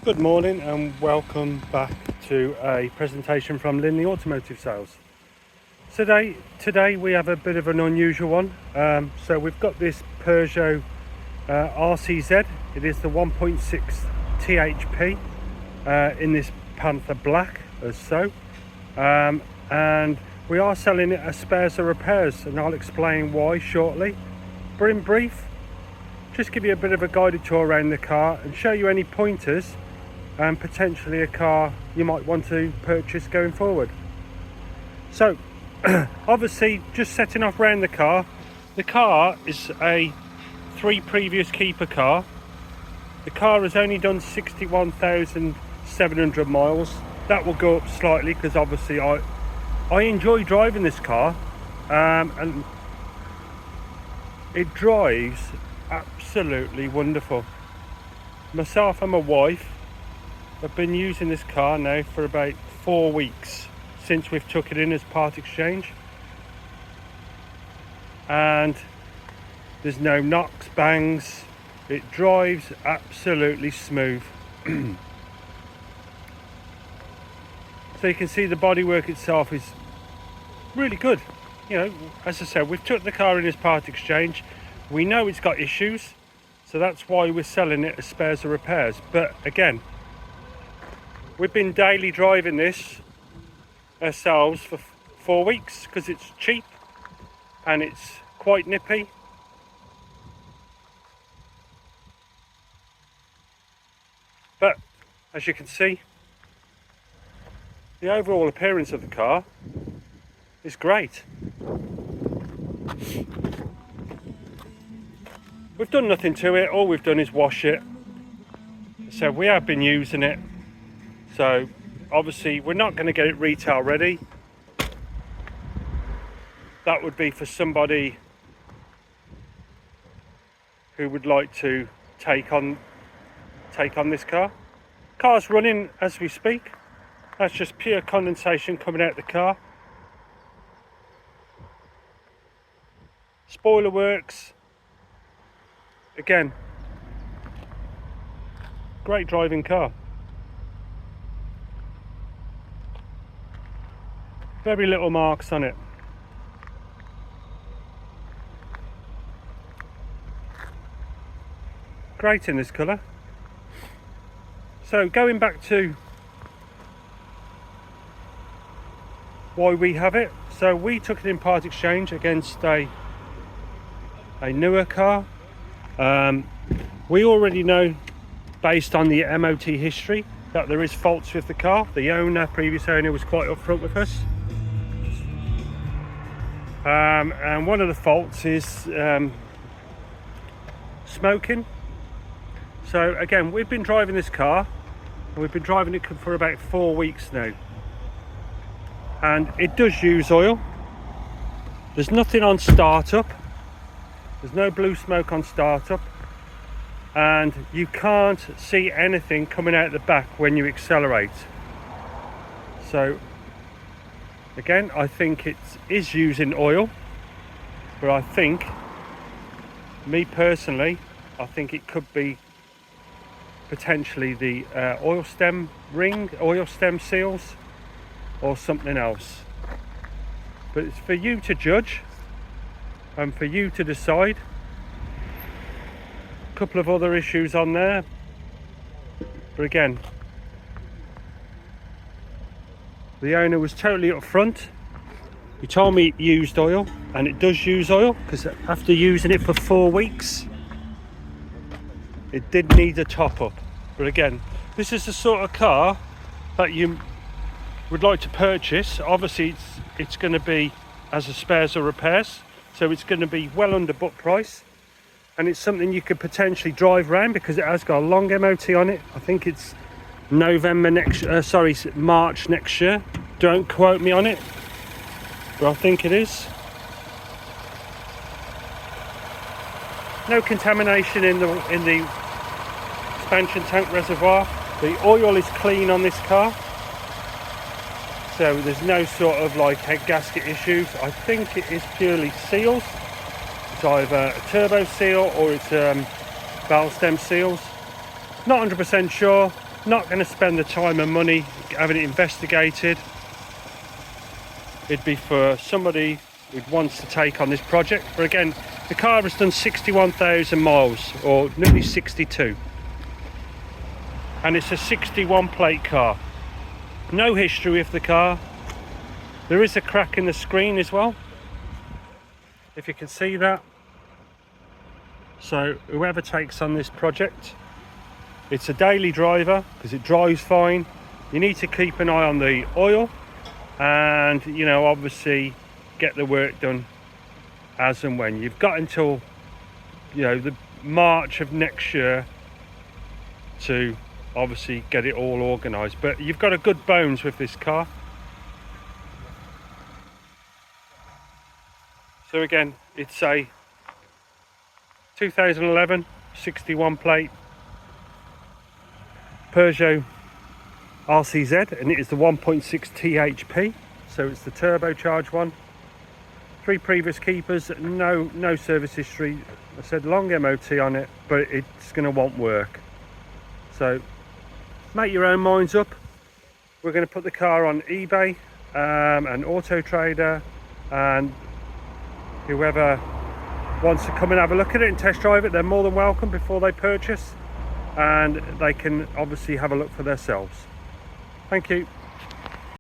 Good morning and welcome back to a presentation from Linley Automotive Sales. Today we have a bit of an unusual one. So we've got this Peugeot RCZ. It is the 1.6 THP in this Panther Black as so. And we are selling it as spares or repairs, and I'll explain why shortly. But in brief, just give you a bit of a guided tour around the car and show you any pointers and potentially a car you might want to purchase going forward. So obviously, just setting off around the car is a 3 previous keeper car. The car has only done 61,700 miles. That will go up slightly because obviously I enjoy driving this car, and it drives absolutely wonderful. Myself and my wife have been using this car now for about 4 weeks since we've took it in as part exchange, and there's no knocks, bangs. It drives absolutely smooth. So you can see the bodywork itself is really good. You know, as I said, we've took the car in as part exchange. We know it's got issues, so that's why we're selling it as spares or repairs. But again, we've been daily driving this ourselves for 4 weeks because it's cheap and it's quite nippy. But as you can see, the overall appearance of the car is great. We've done nothing to it, all we've done is wash it. So we have been using it. So obviously we're not going to get it retail ready. That would be for somebody who would like to take on this car. Car's running as we speak. That's just pure condensation coming out the car. Spoiler works. Again, great driving car. Very little marks on it. Great in this colour. So going back to why we have it. So we took it in part exchange against a newer car. We already know, based on the MOT history, that there is faults with the car. The previous owner was quite upfront with us. And one of the faults is smoking. So again, we've been driving this car, and we've been driving it for about 4 weeks now. And it does use oil. There's nothing on startup. There's no blue smoke on startup. And you can't see anything coming out the back when you accelerate. So again, I think it is using oil, but I think, me personally, I think it could be potentially the oil stem seals, or something else. But it's for you to judge and for you to decide. A couple of other issues on there, but again, the owner was totally upfront. He told me it used oil, and it does use oil, because after using it for 4 weeks, it did need a top up. But again, this is the sort of car that you would like to purchase. Obviously it's going to be as a spares or repairs, so it's going to be well under book price, and it's something you could potentially drive around because it has got a long MOT on it. I think it's March next year. Don't quote me on it, but I think it is. No contamination in the expansion tank reservoir. The oil is clean on this car, so there's no sort of like head gasket issues. I think it is purely seals. It's either a turbo seal or it's valve stem seals. Not 100% sure, Not going to spend the time and money having it investigated. It'd be for somebody who wants to take on this project. But again, the car has done 61,000 miles, or nearly 62. And it's a 61 plate car. No history with the car. There is a crack in the screen as well, if you can see that. So whoever takes on this project, it's a daily driver because it drives fine. You need to keep an eye on the oil and, you know, obviously get the work done as and when. You've got until, you know, the March of next year to obviously get it all organised. But you've got a good bones with this car. So again, it's a 2011 61 plate Peugeot RCZ, and it is the 1.6 THP, so it's the turbocharged one. 3 previous keepers, no service history. I said long MOT on it, but it's going to want work. So make your own minds up. We're going to put the car on eBay and Auto Trader, and whoever wants to come and have a look at it and test drive it, they're more than welcome before they purchase, and they can obviously have a look for themselves. Thank you.